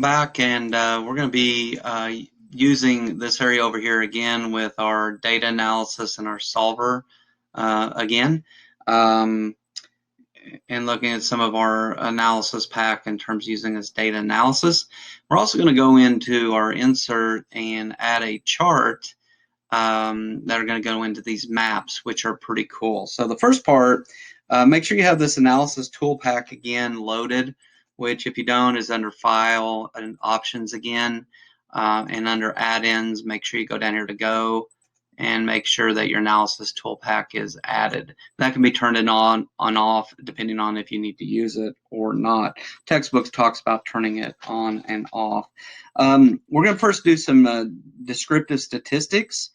Back, and we're going to be using this area over here again with our data analysis and our solver again, um, and looking at some of our analysis pack in terms of using this data analysis. We're also going to go into our insert and add a chart that are going to go into these maps, which are pretty cool. So the first part, make sure you have this analysis tool pack again loaded, which if you don't is under File and Options again, and under Add-ins, make sure you go down here to Go and make sure that your analysis tool pack is added. That can be turned on off depending on if you need to use it or not. Textbooks talks about turning it on and off. We're going to first do some descriptive statistics,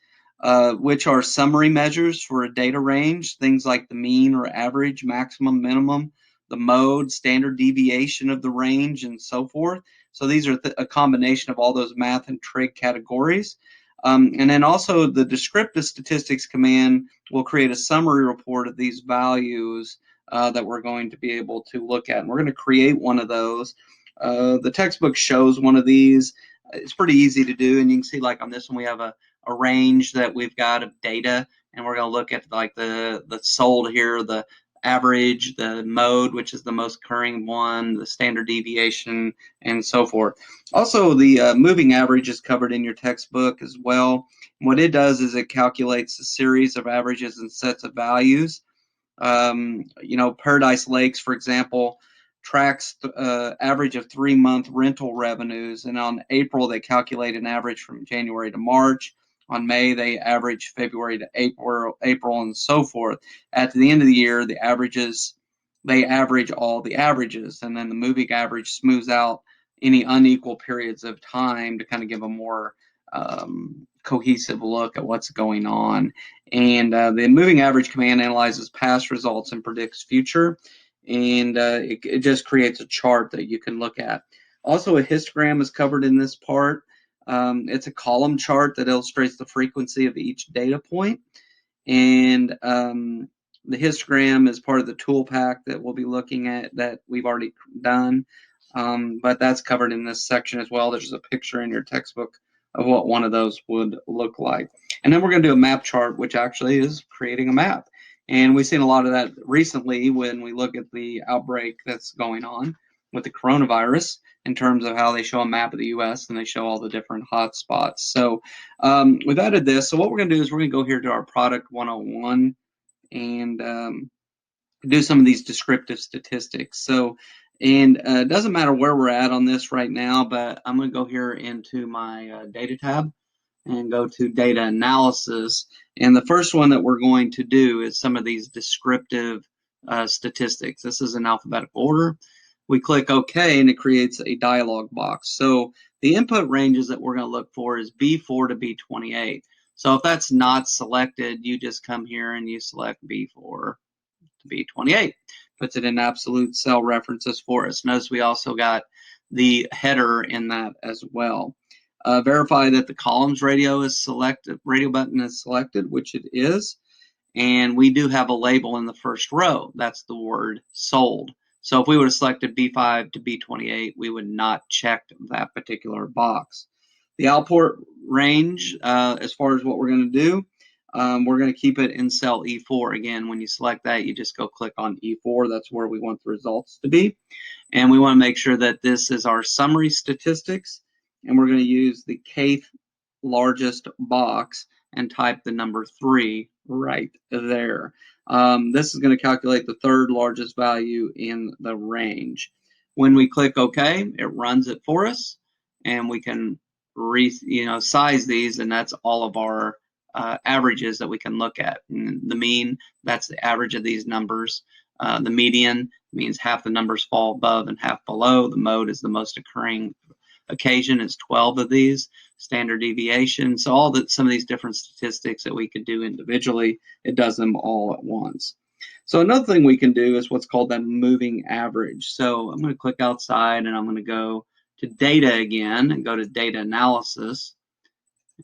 which are summary measures for a data range, things like the mean or average, maximum, minimum, the mode, standard deviation of the range, and so forth. So these are a combination of all those math and trig categories. And then also the descriptive statistics command will create a summary report of these values that we're going to be able to look at. And we're going to create one of those. The textbook shows one of these. It's pretty easy to do, and you can see like on this one we have a range that we've got of data, and we're going to look at like the sold here, the average, the mode, which is the most occurring one, the standard deviation, and so forth. Also, the moving average is covered in your textbook as well. What it does is it calculates a series of averages and sets of values. Paradise Lakes, for example, tracks average of 3-month rental revenues, and on April they calculate an average from January to March. On May they average February to April, and so forth. At the end of the year, they average all the averages, and then the moving average smooths out any unequal periods of time to kind of give a more cohesive look at what's going on. And the moving average command analyzes past results and predicts future, and it just creates a chart that you can look at. Also, a histogram is covered in this part. It's a column chart that illustrates the frequency of each data point, and the histogram is part of the tool pack that we'll be looking at that we've already done, but that's covered in this section as well. There's a picture in your textbook of what one of those would look like. And then we're going to do a map chart, which actually is creating a map. And we've seen a lot of that recently when we look at the outbreak that's going on with the coronavirus in terms of how they show a map of the US and they show all the different hot spots. So we've added this. So what we're going to do is we're going to go here to our product 101 and do some of these descriptive statistics. So, and it doesn't matter where we're at on this right now, but I'm going to go here into my data tab and go to data analysis. And the first one that we're going to do is some of these descriptive statistics. This is in alphabetical order. We click OK and it creates a dialog box. So the input ranges that we're going to look for is B4 to B28. So if that's not selected, you just come here and you select B4 to B28. Puts it in absolute cell references for us. Notice we also got the header in that as well. Verify that the columns radio button is selected, which it is. And we do have a label in the first row. That's the word sold. So if we would have selected B5 to B28, we would not check that particular box. The output range, as far as what we're going to do, we're going to keep it in cell E4. Again, when you select that, you just go click on E4. That's where we want the results to be. And we want to make sure that this is our summary statistics. And we're going to use the kth largest box and type the number 3 right there. This is going to calculate the third largest value in the range. When we click OK, it runs it for us, and we can size these, and that's all of our averages that we can look at. And the mean, that's the average of these numbers. The median means half the numbers fall above and half below. The mode is the most occurring occasion, is 12 of these. Standard deviation. So some of these different statistics that we could do individually, it does them all at once. So another thing we can do is what's called that moving average. So I'm going to click outside and I'm going to go to data again and go to data analysis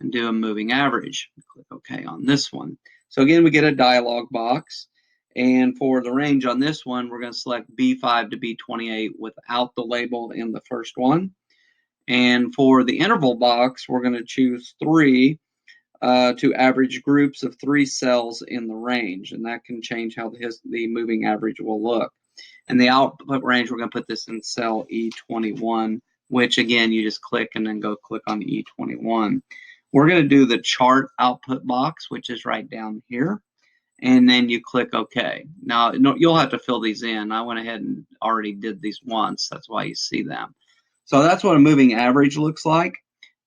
and do a moving average. Click OK on this one. So again, we get a dialog box. And for the range on this one, we're going to select B5 to B28 without the label in the first one. And for the interval box, we're going to choose 3 to average groups of 3 cells in the range, and that can change how the moving average will look. And the output range, we're going to put this in cell E21, which again, you just click and then go click on E21. We're going to do the chart output box, which is right down here, and then you click OK. Now, you'll have to fill these in. I went ahead and already did these once. That's why you see them. So that's what a moving average looks like.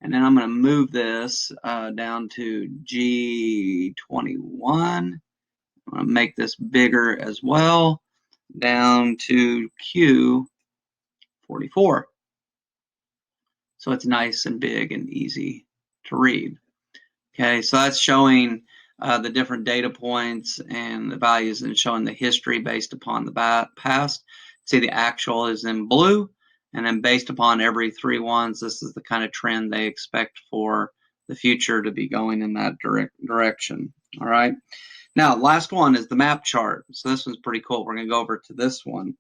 And then I'm going to move this down to G21. I'm going to make this bigger as well, down to Q44. So it's nice and big and easy to read. Okay, so that's showing the different data points and the values and showing the history based upon the past. See, the actual is in blue, and then based upon every 3 ones, this is the kind of trend they expect for the future to be going in that direction. All right. Now, last one is the map chart. So this one's pretty cool. We're going to go over to this one,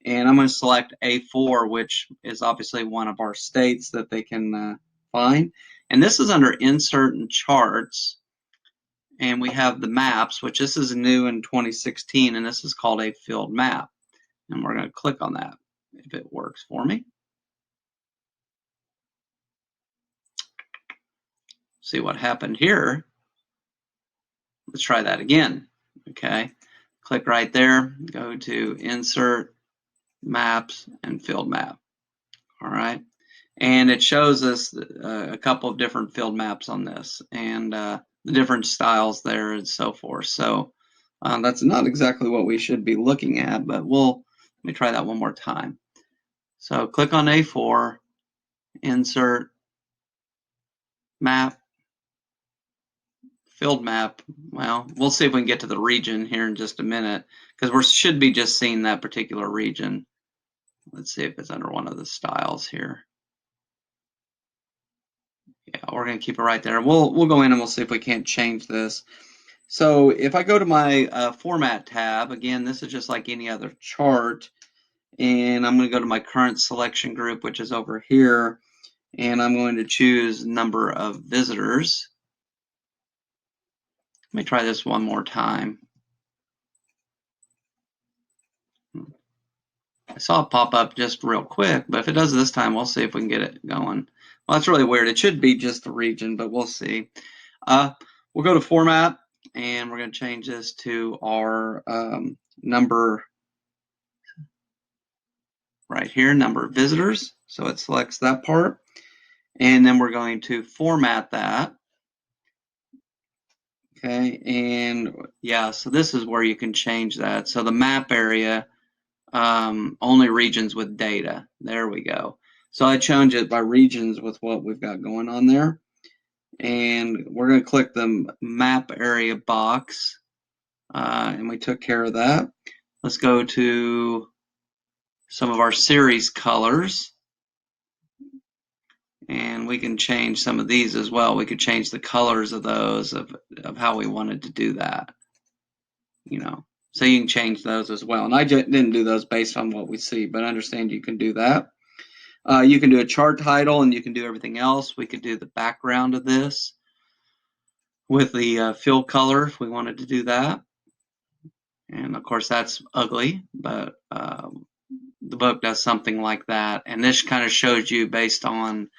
and I'm going to select A4, which is obviously one of our states that they can find. And this is under Insert and Charts, and we have the maps, which this is new in 2016, and this is called a field map. And we're going to click on that if it works for me. See what happened here. Let's try that again. Okay, click right there, go to Insert, Maps, and Field Map. All right, and it shows us a couple of different field maps on this, and the different styles there and so forth. So that's not exactly what we should be looking at, but let me try that one more time. So click on A4, Insert, Map, Field Map. Well, we'll see if we can get to the region here in just a minute, because we should be just seeing that particular region. Let's see if it's under one of the styles here. Yeah, we're going to keep it right there. We'll go in and we'll see if we can't change this. So if I go to my Format tab, again, this is just like any other chart, and I'm going to go to my current selection group, which is over here, and I'm going to choose number of visitors. Let me try this one more time. I saw it pop up just real quick, but if it does this time, we'll see if we can get it going. Well, that's really weird. It should be just the region, but we'll see. We'll go to Format, and we're going to change this to our number right here, number of visitors. So it selects that part. And then we're going to format that. Okay, and yeah, so this is where you can change that. So the map area, only regions with data. There we go. So I change it by regions with what we've got going on there. And we're going to click the map area box, and we took care of that. Let's go to some of our series colors, and we can change some of these as well. We could change the colors of those of how we wanted to do that, so you can change those as well. And I didn't do those based on what we see, but understand you can do that. You can do a chart title, and you can do everything else. We could do the background of this with the fill color if we wanted to do that. And of course that's ugly, but the book does something like that. And this kind of shows you based on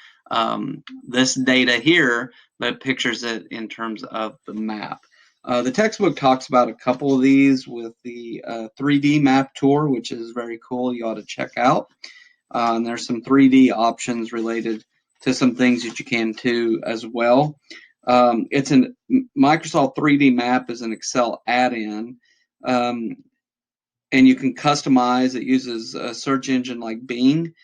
this data here, but it pictures it in terms of the map. The textbook talks about a couple of these with the 3D map tour, which is very cool. You ought to check out. And there's some 3D options related to some things that you can do as well. It's an Microsoft 3D Map is an Excel add-in, and you can customize. It uses a search engine like Bing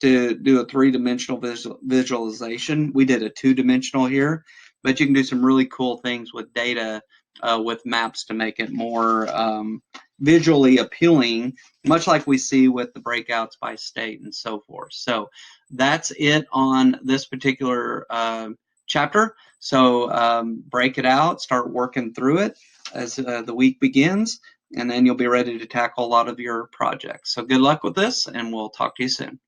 to do a 3-dimensional visualization. We did a 2-dimensional here, but you can do some really cool things with data with maps to make it more visually appealing, much like we see with the breakouts by state and so forth. So that's it on this particular chapter. So break it out, start working through it as the week begins, and then you'll be ready to tackle a lot of your projects. So good luck with this, and we'll talk to you soon.